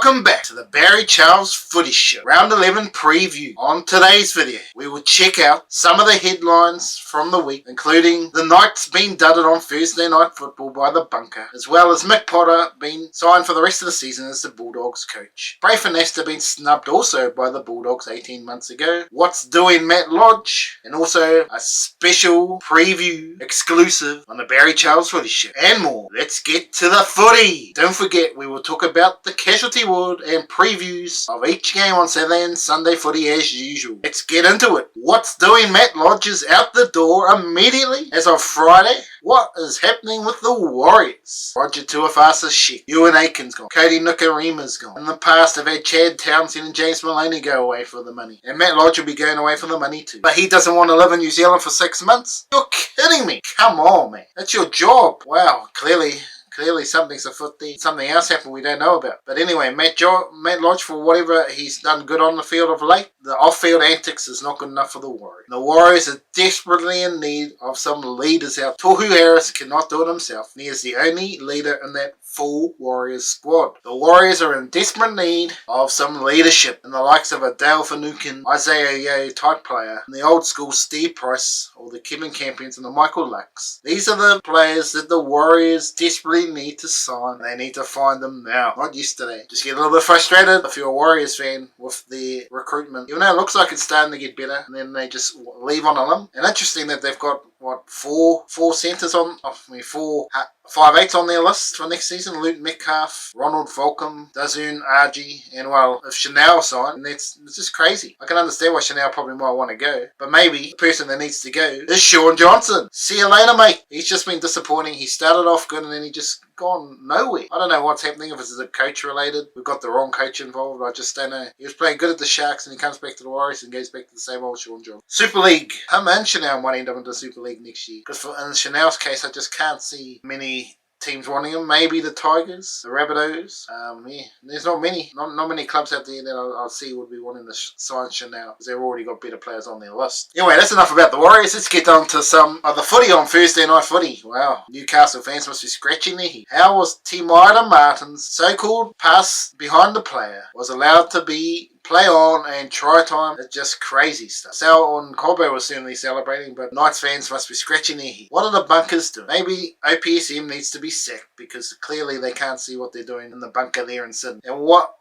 Welcome back to the Barry Charles Footy Show, Round 11 preview. On today's video, we will check out some of the headlines from the week, including the Knights being dudded on Thursday Night Football by the Bunker, as well as Mick Potter being signed for the rest of the season as the Bulldogs coach. Brafer Nesta being snubbed also by the Bulldogs 18 months ago. What's doing Matt Lodge? And also a special preview exclusive on the Barry Charles Footy Show. And more. Let's get to the footy. Don't forget, we will talk about the casualty ward and previews of each game on Saturday and Sunday footy as usual. Let's get into it. What's doing Matt Lodge is out the door immediately as of Friday. What is happening with the Warriors? Roger Tuafasa's shit. Ewan Aiken's gone. Cody Nukarima's gone. In the past, I've had Chad Townsend and James Maloney go away for the money. And Matt Lodge will be going away for the money too. But he doesn't want to live in New Zealand for 6 months? You're kidding me. Come on, man. That's your job. Wow, clearly something's afoot there. Something else happened we don't know about. But anyway, Matt Lodge, for whatever he's done good on the field of late, the off-field antics is not good enough for the Warriors. The Warriors are desperately in need of some leaders out. Tohu Harris cannot do it himself. And he is the only leader in that full Warriors squad. The Warriors are in desperate need of some leadership in the likes of a Dale Finucane, Isaiah Yeo type player, and the old school Steve Price, or the Kevin Campions and the Michael Lux. These are the players that the Warriors desperately need to sign. They need to find them now, not yesterday. Just get a little bit frustrated if you're a Warriors fan with the recruitment. Even though it looks like it's starting to get better, and then they just leave on a limb. And interesting that they've got four centres on, 5'8" on their list for next season. Luke Metcalf, Ronald Volcom, Dazoon Argy, and well, if Chanel signed, it's just crazy. I can understand why Chanel probably might want to go, but maybe the person that needs to go is Sean Johnson. See you later, mate. He's just been disappointing. He started off good and then he just gone nowhere. I don't know what's happening, if it's a coach related. We've got the wrong coach involved. I just don't know. He was playing good at the Sharks and he comes back to the Warriors and goes back to the same old Sean Johnson. Super League. Him and Chanel might end up in the Super League next year. Because in Chanel's case, I just can't see many teams wanting him. Maybe the Tigers, the Rabbitohs. There's not many clubs out there that I'll see would be wanting to sign Chanel, because they've already got better players on their list. Anyway, that's enough about the Warriors. Let's get on to some of the footy on Thursday Night Footy. Wow, Newcastle fans must be scratching their head. How was Timaida Martin's so-called pass behind the player was allowed to be play on and try time? It's just crazy stuff. Sal and Cobo was certainly celebrating, but Knights fans must be scratching their head. What are the bunkers doing? Maybe OPSM needs to be sacked, because clearly they can't see what they're doing in the bunker there in Sydney. What's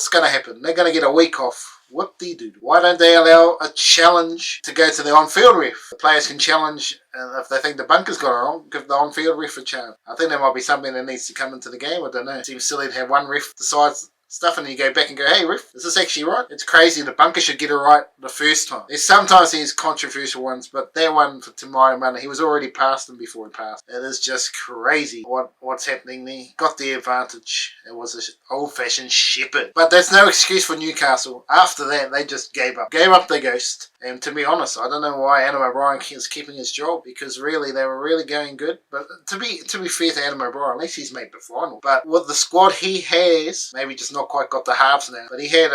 gonna happen? They're gonna get a week off. Whoop-de-doo. Why don't they allow a challenge to go to the on-field ref? The players can challenge, and if they think the bunker's got it wrong, give the on-field ref a chance. I think there might be something that needs to come into the game. I don't know. It seems silly to have one ref decide stuff and you go back and go, hey ref, is this actually right? It's crazy. The bunker should get it right the first time. There's sometimes these controversial ones, but that one for Timaida Martin, he was already past him before he passed. It is just crazy what's happening there. Got the advantage. It was an old-fashioned shepherd. But that's no excuse for Newcastle. After that, they just gave up. Gave up the ghost. And to be honest, I don't know why Adam O'Brien is keeping his job, because really they were really going good. But to be fair to Adam O'Brien, at least he's made the final. But with the squad he has, maybe just not quite got the halves now. But he had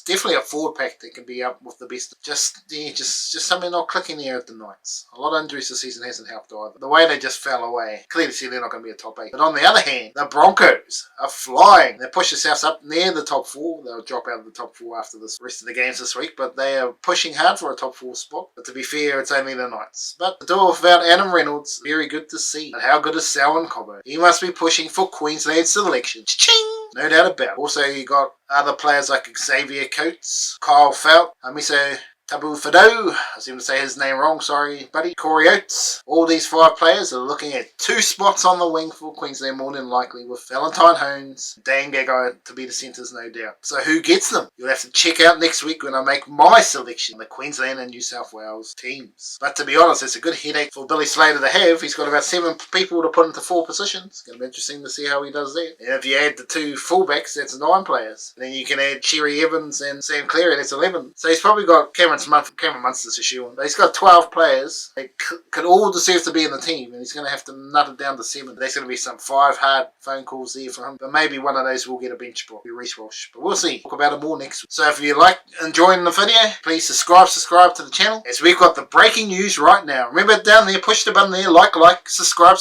definitely a forward pack that can be up with the best. Just something not clicking there at the Knights. A lot of injuries this season hasn't helped either. The way they just fell away, clearly see they're not going to be a top 8. But on the other hand, the Broncos are flying. They push themselves up near the top 4. They'll drop out of the top 4 after the rest of the games this week, but they are pushing hard for a top 4 spot. But to be fair, it's only the Knights. But the door without Adam Reynolds, very good to see. But how good is Sal and Cobo? He must be pushing for Queensland selection. Ching! No doubt about it. Also, you got other players like Xavier Coates, Kyle Felt, Amiso Tabu Fado, I seem to say his name wrong, sorry buddy, Corey Oates. All these 5 players are looking at 2 spots on the wing for Queensland more than likely, with Valentine Holmes, Dan Gagai to be the centres, no doubt. So who gets them? You'll have to check out next week when I make my selection on the Queensland and New South Wales teams. But to be honest, it's a good headache for Billy Slater to have. He's got about 7 people to put into 4 positions. It's going to be interesting to see how he does that. And if you add the 2 fullbacks, that's 9 players. And then you can add Cherry Evans and Sam Cleary, that's 11. So he's probably got Cameron Cameron Munster's a shoe-in. But he's got 12 players. They could all deserve to be in the team, and he's going to have to nut it down to 7. There's going to be some 5 hard phone calls there for him, but maybe one of those will get a bench spot. Be Reece Walsh, but we'll see. Talk about it more next week. So if you like enjoying the video, please subscribe to the channel, as we've got the breaking news right now. Remember down there, push the button there, like, subscribe,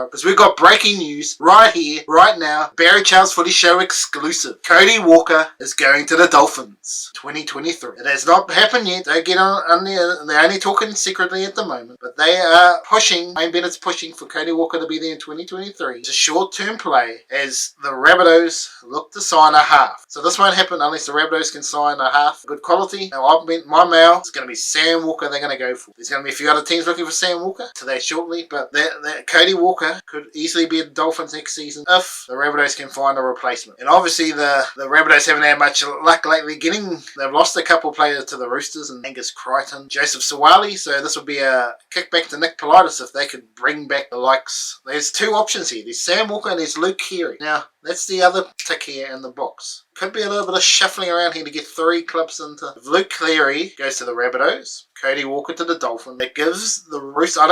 because we've got breaking news right here, right now. Barry Charles Footy Show exclusive. Cody Walker is going to the Dolphins 2023. It has not happened yet. Don't get on there. They're only talking secretly at the moment, but they are pushing. Wayne Bennett's pushing for Cody Walker to be there in 2023. It's a short-term play as the Rabbitohs look to sign a half. So this won't happen unless the Rabbitohs can sign a half good quality. Now, my mail is going to be Sam Walker. They're going to go for. There's going to be a few other teams looking for Sam Walker today shortly, but that Cody Walker could easily be at the Dolphins next season if the Rabbitohs can find a replacement. And obviously the Rabbitohs haven't had much luck lately they've lost a couple players to the Roosters, and Angus Crichton, Joseph Sawali, so this would be a kickback to Nick Politis if they could bring back the likes. There's 2 options here. There's Sam Walker and there's Luke Keary. Now, that's the other tick here in the box. Could be a little bit of shuffling around here to get 3 clubs into. If Luke Cleary goes to the Rabbitohs, Cody Walker to the Dolphins, that gives the Roosters. I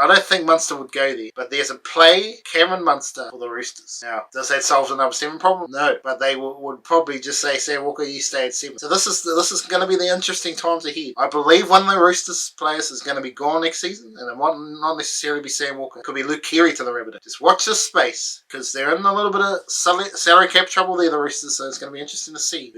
don't think Munster would go there, but there's a play Cameron Munster for the Roosters. Now, does that solve the number 7 problem? No, but they would probably just say, Sam Walker, you stay at 7. So this is going to be the interesting times ahead. I believe one of the Roosters players is going to be gone next season, and it might not necessarily be Sam Walker. It could be Luke Keary to the Rabbitohs. Just watch this space, because they're in a little bit of salary cap trouble there, the Roosters, so it's going to be interesting to see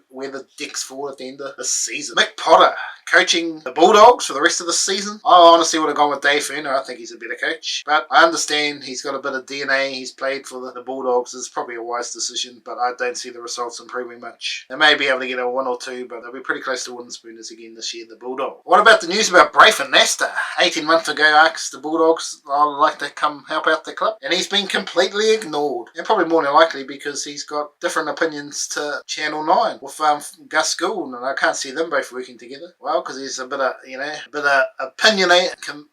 where the dicks fall at the end of this season. Mick Potter coaching the Bulldogs for the rest of the season. I honestly would have gone with Dave Furner. I think he's a better coach, but I understand he's got a bit of DNA. He's played for the Bulldogs. It's probably a wise decision, but I don't see the results improving much. They may be able to get a 1 or 2, but they'll be pretty close to wooden spooners again this year, the Bulldogs. What about the news about Brafen Nasta? 18 months ago asked the Bulldogs, I'd like to come help out the club, and he's been completely ignored, and probably more than likely because he's got different opinions to Channel 9 with Gus Gould, and I can't see them both working together. Well, because there's a bit of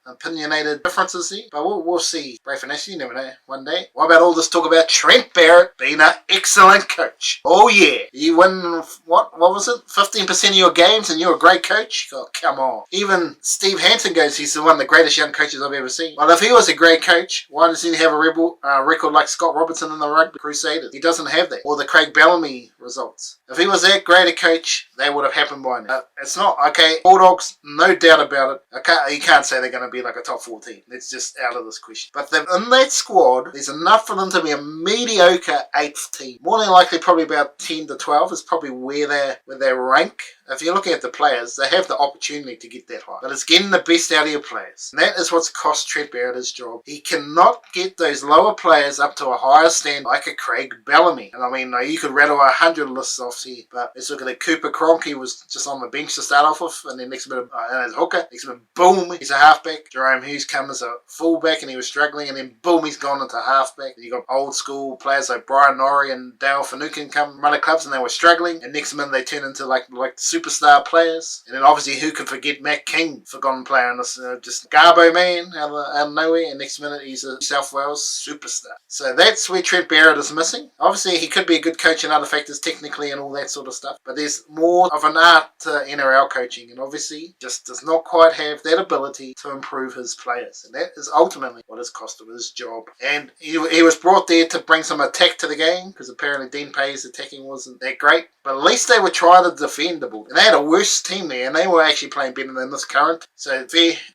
opinionated differences here, but we'll see. Brafen Nasta, you never know, one day. What about all this talk about Trent Barrett being an excellent coach? Oh yeah, you win what was it? 15% of your games, and you're a great coach. Oh come on. Even Steve Hansen goes, he's one of the greatest young coaches I've ever seen. Well, if he was a great coach, why does he have a record like Scott Robertson in the Rugby Crusaders? He doesn't have that, or the Craig Bellamy results. If he was that great a coach, they would have happened by now. It's not. Okay, Bulldogs, no doubt about it. You can't say they're going to be like a top 14. It's just out of this question. But in that squad, there's enough for them to be a mediocre 8th team. More than likely, probably about 10 to 12 is probably where they rank. If you're looking at the players, they have the opportunity to get that high. But it's getting the best out of your players. And that is what's cost Trent Barrett his job. He cannot get those lower players up to a higher standard like a Craig Bellamy. And I mean, you could rattle 100 lists off here, but let's look at it. Cooper Cronk, he was just on the bench to start off with, and then next minute, as a hooker, next minute, boom, he's a halfback. Jerome Hughes come as a fullback, and he was struggling, and then boom, he's gone into halfback. And you got old school players like Brian Norrie and Dale Finucane come run the clubs, and they were struggling, and next minute they turn into like superstar players. And then obviously, who can forget Matt King, forgotten player in this, just Garbo man out of nowhere, and next minute he's a South Wales superstar. So that's where Trent Barrett is missing. Obviously, he could be a good coach in other factors technically and all that sort of stuff, but there's more of an art to NRL coaching, and obviously just does not quite have that ability to improve his players, and that is ultimately what has cost him his job. And he was brought there to bring some attack to the game, because apparently Dean Pay's attacking wasn't that great, but at least they were trying to defend the Bulldogs. And they had a worse team there, and they were actually playing better than this current. So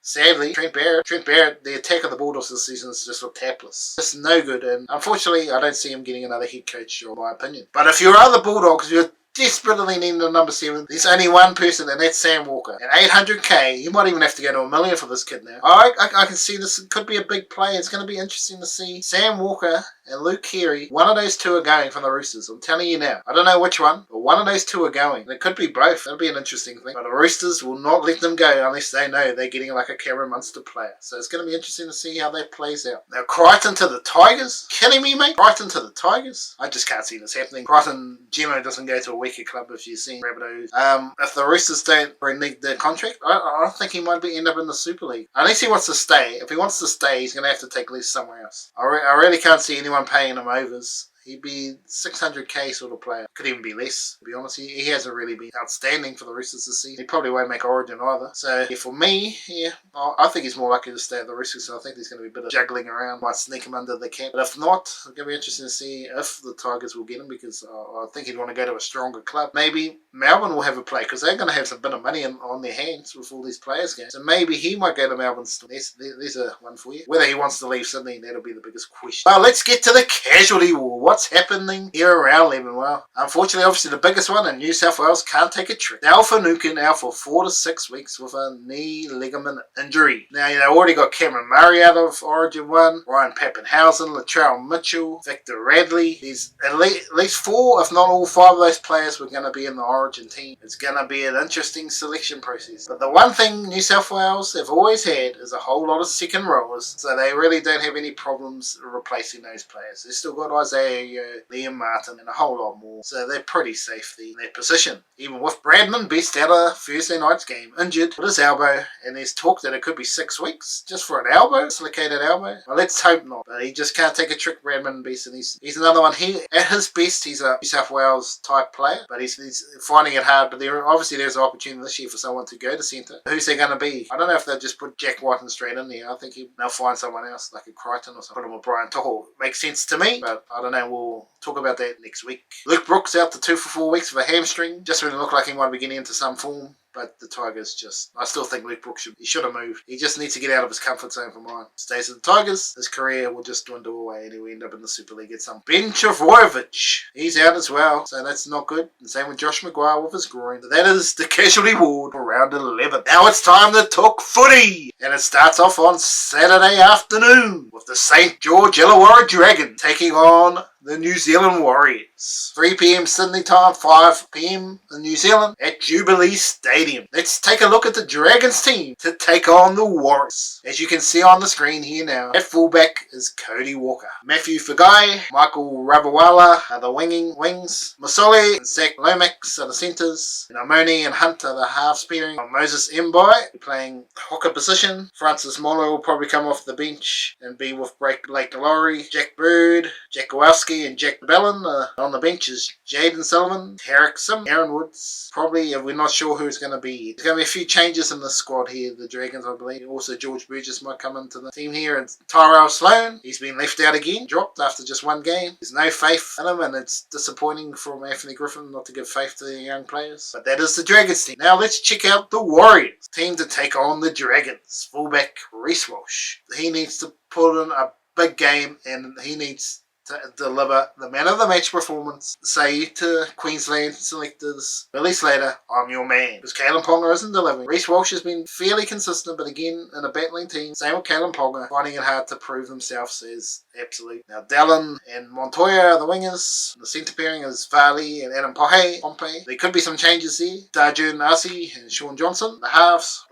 sadly, Trent Barrett, the attack of the Bulldogs this season has just looked hapless. Just no good, and unfortunately I don't see him getting another head coach, in my opinion. But if you're other Bulldogs, you're desperately needing the number 7. There's only one person, and that's Sam Walker. At 800k, you might even have to go to $1 million for this kid now. I can see this could be a big play. It's going to be interesting to see Sam Walker and Luke Keary. One of those two are going from the Roosters. I'm telling you now. I don't know which one, but one of those two are going. And it could be both. That'll be an interesting thing. But the Roosters will not let them go unless they know they're getting like a Cameron Munster player. So it's going to be interesting to see how that plays out. Now, Crichton to the Tigers? Kidding me, mate? Crichton to the Tigers? I just can't see this happening. Crichton, Gemmo doesn't go to a weaker club if you've seen Rabbitohs. If the Roosters don't renege their contract, I think he might end up in the Super League. Unless he wants to stay. If he wants to stay, he's going to have to take lease somewhere else. I really can't see anyone paying him overs. He'd be 600k sort of player. Could even be less, to be honest. He hasn't really been outstanding for the Roosters this season. He probably won't make Origin either. So yeah, for me, yeah, I think he's more likely to stay at the Roosters. So I think there's going to be a bit of juggling around. Might sneak him under the cap. But if not, it's going to be interesting to see if the Tigers will get him, because I think he'd want to go to a stronger club. Maybe Melbourne will have a play, because they're going to have some bit of money on their hands with all these players going. So maybe he might go to Melbourne. There's a one for you. Whether he wants to leave Sydney, that'll be the biggest question. Well, let's get to the casualty war. What's happening here around Lebanon? Well, unfortunately, obviously the biggest one in New South Wales can't take a trip. Now Finucane out for 4 to 6 weeks with a knee ligament injury. Now, already got Cameron Murray out of Origin 1, Ryan Pappenhausen, Latrell Mitchell, Victor Radley. There's at least 4, if not all 5 of those players were going to be in the Origin team. It's going to be an interesting selection process. But the one thing New South Wales have always had is a whole lot of second rowers, so they really don't have any problems replacing those players. They've still got Isaiah, Liam Martin, and a whole lot more, so they're pretty safe in their position. Even with Bradman Best out of Thursday night's game, injured with his elbow, and there's talk that it could be 6 weeks just for an elbow, dislocated elbow. Well, let's hope not, but he just can't take a trick, Bradman Best, and he's another one. He, at his best, he's a New South Wales type player, but he's finding it hard. But obviously there's an opportunity this year for someone to go to centre. Who's they going to be? I don't know if they'll just put Jack Whiten straight in there. I think they'll find someone else, like a Crichton or something. Put him with Brian Tohol. Makes sense to me, but I don't know. We'll talk about that next week. Luke Brooks out to 2 for 4 weeks with a hamstring. Just when it looked like he might be getting into some form. But the Tigers I still think Luke Brooks should have moved. He just needs to get out of his comfort zone for mine. Stays at the Tigers, his career will just dwindle away and he'll end up in the Super League at some. Ben Travojevic, he's out as well, so that's not good. And same with Josh Maguire with his groin. So that is the casualty ward for round 11. Now it's time to talk footy! And it starts off on Saturday afternoon with the St. George Illawarra Dragons taking on the New Zealand Warriors. 3 p.m. Sydney time, 5 p.m. in New Zealand at Jubilee Stadium. Let's take a look at the Dragons team to take on the Warriors. As you can see on the screen here now, at fullback is Cody Walker. Matthew Fagai, Michael Ravawala are the wings. Masoli and Zach Lomax are the centres. And Amoni and Hunt are the halves pairing. Moses Mbai playing hooker position. Francis Molo will probably come off the bench and be with Blake Lowry. Jack Bird, Jack Kowalski and Jack Bellin. On the bench is Jaden Sullivan, Tarek Sim, Aaron Woods. Probably, we're not sure who's going to be. There's going to be a few changes in the squad here, the Dragons, I believe. Also, George Burgess might come into the team here. And Tyrell Sloan, he's been left out again, dropped after just 1 game. There's no faith in him, and it's disappointing from Anthony Griffin not to give faith to the young players. But that is the Dragons team. Now let's check out the Warriors team to take on the Dragons. Fullback Reece Walsh. He needs to put in a big game, and he needs to deliver the man of the match performance. Say to Queensland selectors, release later, I'm your man. Because Kalen Ponga isn't delivering. Reece Walsh has been fairly consistent, but again, in a battling team, same with Kalen Ponga, finding it hard to prove themselves as absolute. Now, Dallin and Montoya are the wingers. The centre pairing is Varley and Adam Pompey. There could be some changes there. Darjun Arce and Sean Johnson, the halves.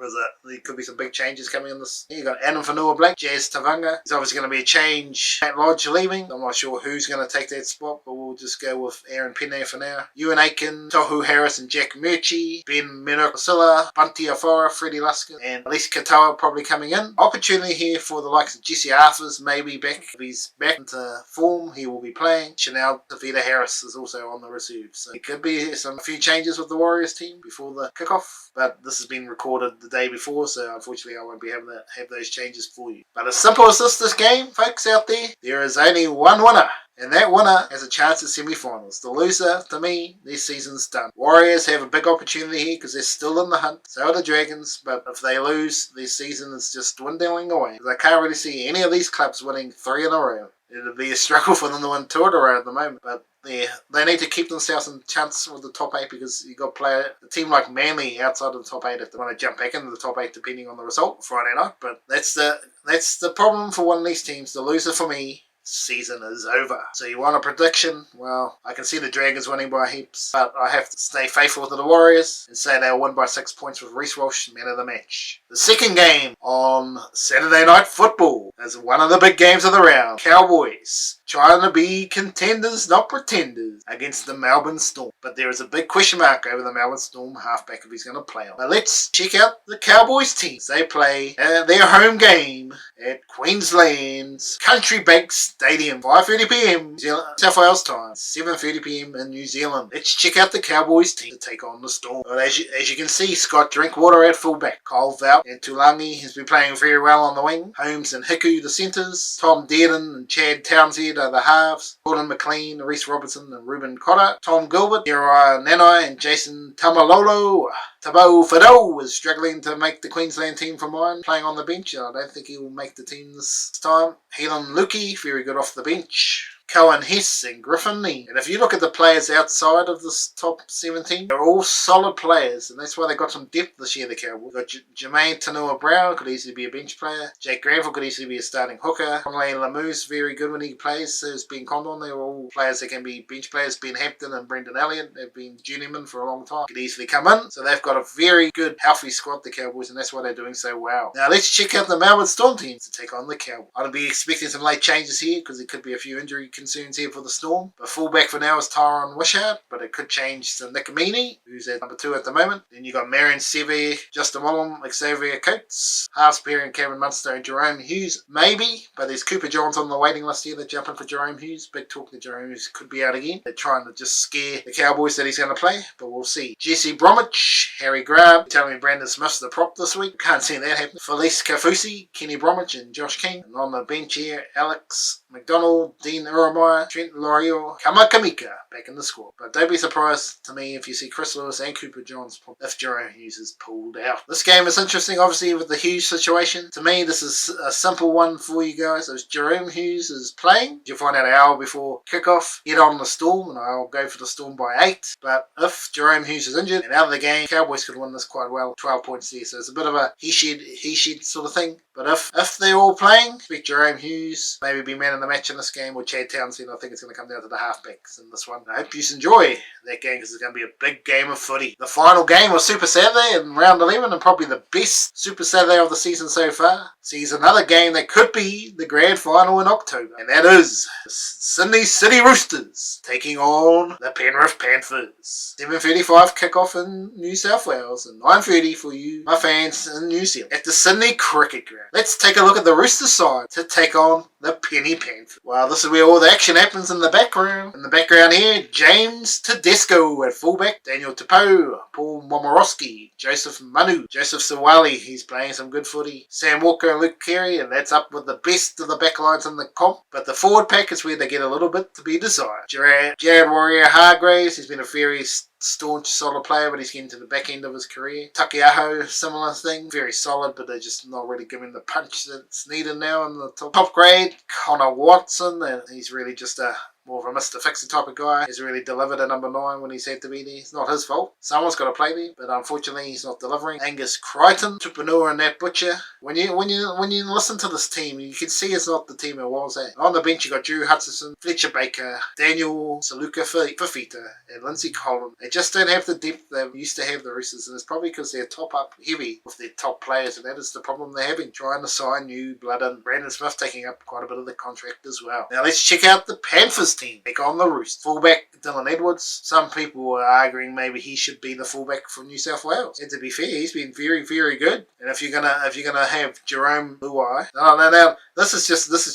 There could be some big changes coming in this. Here you got Adam Fanua Blake, Jazz Tavanga. There's obviously going to be a change. Matt Lodge leaving. I'm not sure who's going to take that spot, but we'll just go with Aaron Penne for now. Ewan Aiken, Tohu Harris and Jack Murchie, Ben Menokosilla, Bunty Afora, Freddie Luskin, and Elise Katoa probably coming in. Opportunity here for the likes of Jesse Arthurs, maybe back. If he's back into form, he will be playing. Chanel Tavita Harris is also on the reserve. So it could be a few changes with the Warriors team before the kickoff, but this has been recorded the day before, so unfortunately I won't be able to have those changes for you. But as simple as this game, folks out there is only one winner. And that winner has a chance at semi-finals. The loser, to me, this season's done. Warriors have a big opportunity here because they're still in the hunt. So are the Dragons, but if they lose, their season is just dwindling away. I can't really see any of these clubs winning 3 in a row. It'll be a struggle for them to win 2 in a row at the moment, but yeah, they need to keep themselves in chance with the top 8 because you've got a team like Manly outside of the top 8 if they want to jump back into the top 8 depending on the result Friday night. But that's the problem for one of these teams. The loser for me, season is over. So you want a prediction? Well, I can see the Dragons winning by heaps, but I have to stay faithful to the Warriors and say they'll win by 6 points with Reece Walsh, man of the match. The second game on Saturday Night Football is one of the big games of the round. Cowboys trying to be contenders, not pretenders, against the Melbourne Storm. But there is a big question mark over the Melbourne Storm halfback if he's going to play on. But let's check out the Cowboys teams. They play their home game at Queensland's Country Bank Stadium, 5:30pm, New South Wales time, 7:30pm in New Zealand. Let's check out the Cowboys team to take on the Storm. But as you can see, Scott Drinkwater at fullback, Kyle Vout and Tulangi has been playing very well on the wing. Holmes and Hiku the centres, Tom Dearden and Chad Townsend are the halves, Gordon McLean, Reece Robertson and Ruben Cotter, Tom Gilbert, Uriah Nanai and Jason Tamalolo. Tabo Fado is struggling to make the Queensland team for mine, playing on the bench. I don't think he will make the team this time. Helan Lukey, very good off the bench. Cohen Hess and Griffin Lee. And if you look at the players outside of this top 17, they're all solid players, and that's why they got some depth this year, the Cowboys. Got Jermaine Tanua-Brown, could easily be a bench player. Jake Granville could easily be a starting hooker. Conley Lamou's very good when he plays, so is Ben Condon. They're all players that can be bench players. Ben Hampton and Brendan Elliott, they've been journeymen for a long time. Could easily come in. So they've got a very good, healthy squad, the Cowboys, and that's why they're doing so well. Now let's check out the Melbourne Storm team to take on the Cowboys. I'd be expecting some late changes here, because there could be a few injury concerns here for the Storm. The fullback for now is Tyron Wishart, but it could change to Nick Amini, who's at number 2 at the moment. Then you got Marion Sevier, Justin Willem, Xavier Coates, halves pairing Cameron Munster and Jerome Hughes, maybe, but there's Cooper Johns on the waiting list here. They're jumping for Jerome Hughes. Big talk that Jerome Hughes could be out again. They're trying to just scare the Cowboys that he's going to play, but we'll see. Jesse Bromwich, Harry Grab, telling me Brandon Smith's the prop this week. Can't see that happen. Felice Kafusi, Kenny Bromwich and Josh King. And on the bench here, Alex McDonald, Dean Urumaya, Trent Lorio, Kamakamika back in the squad. But don't be surprised to me if you see Chris Lewis and Cooper Johns if Jerome Hughes is pulled out. This game is interesting, obviously, with the Hughes situation. To me, this is a simple one for you guys. As Jerome Hughes is playing, you'll find out an hour before kickoff. Get on the Storm, and I'll go for the Storm by 8. But if Jerome Hughes is injured and out of the game, Cowboys could win this quite well. 12 points there, so it's a bit of a he shed sort of thing. But if they're all playing, expect Jerome Hughes maybe be man in the match in this game, or Chad Townsend. I think it's going to come down to the halfbacks in this one. I hope you enjoy that game, because it's going to be a big game of footy. The final game was Super Saturday in round 11, and probably the best Super Saturday of the season so far. Sees another game that could be the grand final in October, and that is the Sydney City Roosters taking on the Penrith Panthers. 7:35 kickoff in New South Wales, and 9:30 for you, my fans in New Zealand, at the Sydney Cricket Ground. Let's take a look at the Roosters side to take on the Penny Panthers. Well, this is where all the action happens in the background. In the background here, James Tedesco at fullback, Daniel Tapo, Paul Momorowski, Joseph Manu, Joseph Sawali, he's playing some good footy, Sam Walker and Luke Carey, and that's up with the best of the backlines in the comp. But the forward pack is where they get a little bit to be desired. Jared Warrior Hargraves, he's been a very staunch, solid player, but he's getting to the back end of his career. Takiaho, similar thing. Very solid, but they're just not really giving the punch that's needed now in the top grade. Connor Watson, and he's really just more of a Mr. Fixer type of guy. He's really delivered at number 9 when he's had to be there. It's not his fault. Someone's got to play there, but unfortunately he's not delivering. Angus Crichton, Tupanua and Nat Butcher. When you listen to this team, you can see it's not the team it was at. On the bench you got Drew Hutchison, Fletcher Baker, Daniel Saluka Fafita, and Lindsay Collins. They just don't have the depth they used to have, the Roosters, and it's probably because they're top up heavy with their top players, and that is the problem they're having, trying to sign new blood, and Brandon Smith taking up quite a bit of the contract as well. Now let's check out the Panthers team. Take on the Roosters. Fullback Dylan Edwards. Some people were arguing maybe he should be the fullback from New South Wales. And to be fair, he's been very, very good. And if you're gonna have Jerome Luai, no, this is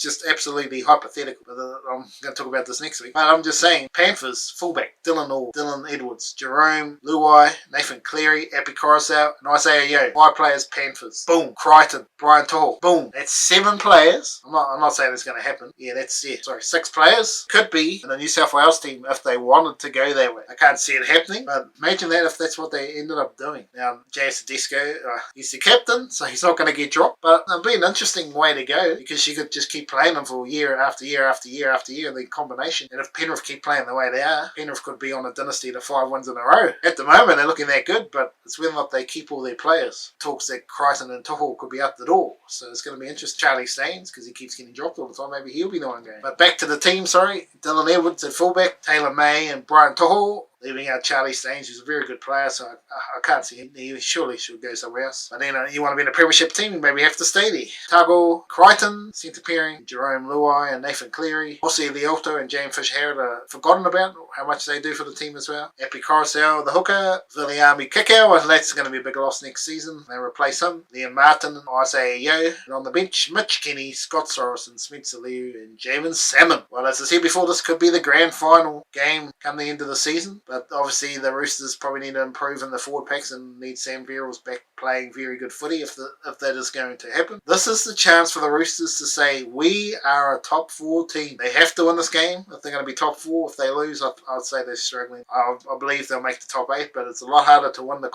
just absolutely hypothetical. I'm gonna talk about this next week. But I'm just saying, Panthers fullback Dylan Edwards, Jerome Luai, Nathan Cleary, Appy Coruscant, and Isaiah Yeo. 5 players. Panthers. Boom. Crichton, Brian Tohol. Boom. That's 7 players. I'm not saying it's gonna happen. Yeah, that's it. Sorry, 6 players. Could be in the New South Wales team if they wanted to go that way. I can't see it happening, but imagine that if that's what they ended up doing. Now, J.S. Tedesco, he's the captain, so he's not going to get dropped, but it'll be an interesting way to go, because you could just keep playing them for year after year after year after year in the combination. And if Penrith keep playing the way they are, Penrith could be on a dynasty to 5 wins in a row. At the moment, they're looking that good, but it's whether or not they keep all their players. Talks that Crichton and Tohol could be out the door, so it's going to be interesting. Charlie Staines, because he keeps getting dropped all the time, maybe he'll be the one going. But back to the team, Dylan Edwards at fullback, Taylor May and Brian Tohol leaving out Charlie Staines, who's a very good player, so I can't see him. He surely should go somewhere else. But then you want to be in a premiership team, you maybe have to stay there. Tago Crichton, centre pairing, Jerome Luai and Nathan Cleary. Ossie Lealto and James Fish-Harrod are forgotten about, how much they do for the team as well. Epi Coruscant, the hooker. Viliami Kikau, well, that's going to be a big loss next season. They replace him. Liam Martin, Isaiah Yeo. And on the bench, Mitch Kenny, Scott Sorensen, Smith Saliu, and Jamin Salmon. Well, as I said before, this could be the grand final game come the end of the season. But obviously, the Roosters probably need to improve in the forward packs and need Sam Verrills back playing very good footy if that is going to happen. This is the chance for the Roosters to say, we are a top 4 team. They have to win this game if they're going to be top 4. If they lose, I'd say they're struggling. I believe they'll make the top 8, but it's a lot harder to win the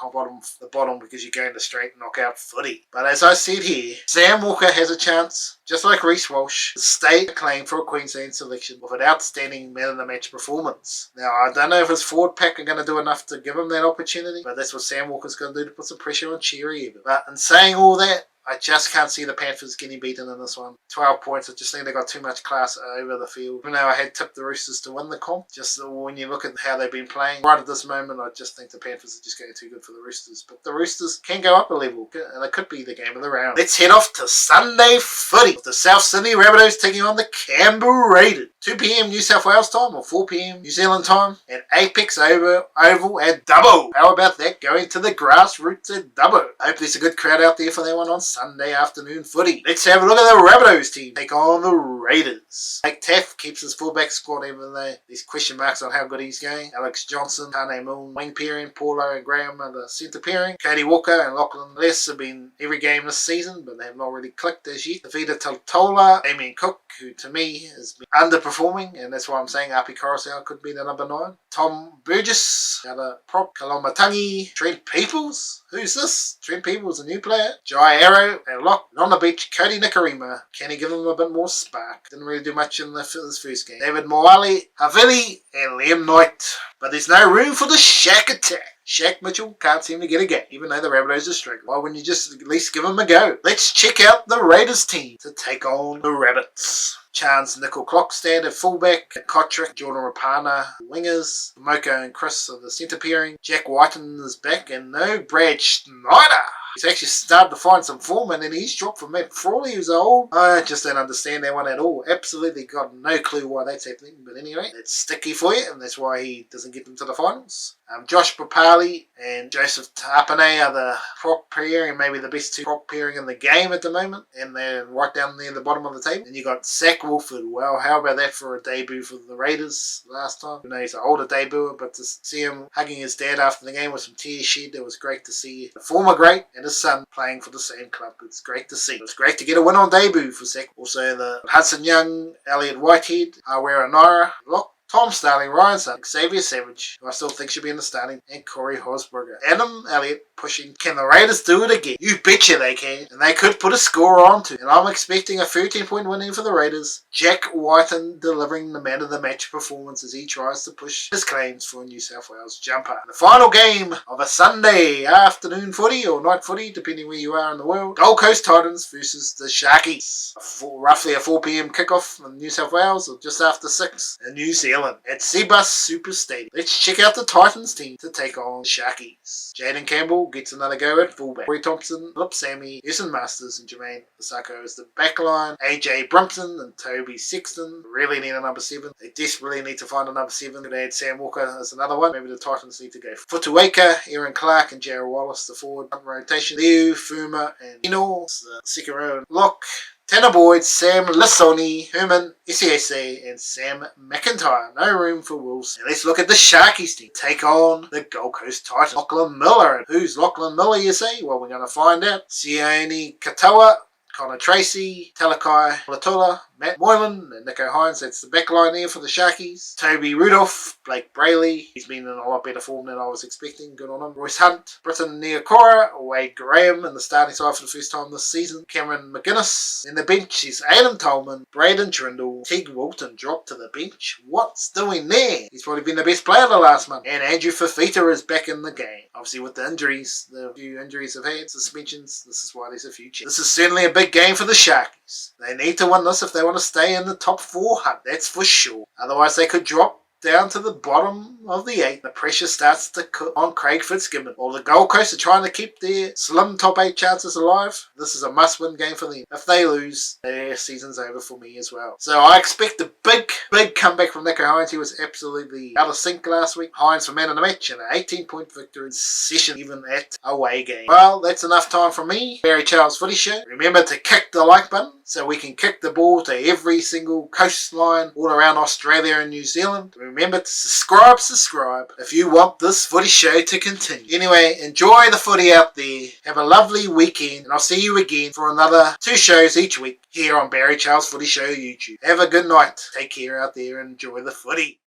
bottom because you're going to straight knockout footy. But as I said here, Sam Walker has a chance, just like Reece Walsh, to stay claim for a Queensland selection with an outstanding man of the match performance. Now, I don't know if his forward pack are going to do enough to give him that opportunity, but that's what Sam Walker's going to do to put some pressure on Cherry. But in saying all that, I just can't see the Panthers getting beaten in this one. 12 points, I just think they got too much class over the field. Even though I had tipped the Roosters to win the comp, just when you look at how they've been playing, right at this moment, I just think the Panthers are just getting too good for the Roosters. But the Roosters can go up a level, and it could be the game of the round. Let's head off to Sunday footy, with the South Sydney Rabbitohs taking on the Canberra Raiders. 2 p.m. New South Wales time, or 4 p.m. New Zealand time, at Apex Oval at Dubbo. How about that, going to the grassroots at Dubbo? I hope there's a good crowd out there for that one on Sunday afternoon footy. Let's have a look at the Rabbitohs team take on the Raiders. Mike Taff keeps his fullback squad even though there's question marks on how good he's going. Alex Johnson, Tane Milne, Wayne pairing, Paulo and Graham are the centre pairing. Cody Walker and Lachlan Less have been every game this season, but they have not really clicked as yet. Tavita Totola, Damien Cook, who to me has been underperforming, and that's why I'm saying Api Coruscant could be the number 9. Tom Burgess, another prop. Kalomatangi, Trent Peoples. Who's this? Trent Peoples, a new player. Jai Arrow and Lock. On the beach, Cody Nikarima. Can he give him a bit more spark? Didn't really do much in his first game. David Moali, Havili, and Liam Knight. But there's no room for the Shack attack. Shaq Mitchell can't seem to get a game, even though the Rabbitohs are struggling. Why wouldn't you just at least give him a go? Let's check out the Raiders team to take on the Rabbits. Chance Nickel Clockstand at fullback, Kotrick, Jordan Rapana, wingers, Moko and Chris are the centre pairing, Jack Whiten is back, and no Brad Schneider. He's actually started to find some form, and then he's dropped from Matt Frawley, who's old. I just don't understand that one at all. Absolutely got no clue why that's happening. But anyway, it's sticky for you, and that's why he doesn't get them to the finals. Josh Papali and Joseph Tapane are the prop pairing, maybe the best 2 prop pairing in the game at the moment, and they're right down near the bottom of the table. And you got Zach Wolford. Well, how about that for a debut for the Raiders last time? You know, he's an older debuter, but to see him hugging his dad after the game with some tears shed, it was great to see the former great and his son playing for the same club. It's great to see. It's great to get a win on debut for Zach. Also, the Hudson Young, Elliot Whitehead, Awera Naira, Locke, Tom Starling, Ryan Sutton, Xavier Savage, who I still think should be in the starting, and Corey Hosberger. Adam Elliott pushing. Can the Raiders do it again? You betcha they can. And they could put a score on too. And I'm expecting a 13-point win in for the Raiders. Jack Whiten delivering the man of the match performance as he tries to push his claims for a New South Wales jumper. The final game of a Sunday afternoon footy or night footy, depending where you are in the world. Gold Coast Titans versus the Sharkies. Roughly a 4 p.m. kickoff in New South Wales, or just after 6 in New Zealand at Seabus Super Stadium. Let's check out the Titans team to take on the Sharkies. Jaden Campbell gets another go at fullback. Corey Thompson, Philip Sammy, Essen Masters and Jermaine Osako is the backline. AJ Brumpton and Toby Sexton really need a number 7. They desperately need to find a number 7. Could add Sam Walker as another one. Maybe the Titans need to go Futuaka, Aaron Clark and Jarrell Wallace, the forward rotation. Leo, Fuma and Eno, the second row. Lock, Tanner Boyd, Sam Lissoni, Herman Isiese, and Sam McIntyre. No room for Wolves. And let's look at the Sharkies team. Take on the Gold Coast Titans. Lachlan Miller. And who's Lachlan Miller, you say? Well, we're going to find out. Sione Katoa, Connor Tracy, Talakai Latola, Matt Moylan and Nico Hines. That's the back line there for the Sharkies. Toby Rudolph, Blake Brayley. He's been in a lot better form than I was expecting. Good on him. Royce Hunt, Britton Neokora, Wade Graham in the starting side for the first time this season. Cameron McGuinness. In the bench is Adam Tolman, Braden Trindle, Teague Walton dropped to the bench. What's doing there? He's probably been the best player the last month. And Andrew Fafita is back in the game. Obviously with the injuries, the few injuries they've had, suspensions, this is why there's a future. This is certainly a big game for the Sharkies. They need to win this if they want to stay in the top 4 hunt, that's for sure. Otherwise they could drop down to the bottom of the 8, the pressure starts to cook on Craig Fitzgibbon. While the Gold Coast are trying to keep their slim top 8 chances alive, this is a must-win game for them. If they lose, their season's over for me as well. So I expect a big comeback from Nico Hines. He was absolutely out of sync last week. Hines for man of the match and an 18-point victory in session, even at away game. Well, that's enough time from me, Barry Charles Footy Show. Remember to kick the like button so we can kick the ball to every single coastline all around Australia and New Zealand. Remember to subscribe if you want this footy show to continue. Anyway, enjoy the footy out there. Have a lovely weekend, and I'll see you again for another 2 shows each week here on Barry Charles Footy Show YouTube. Have a good night. Take care out there and enjoy the footy.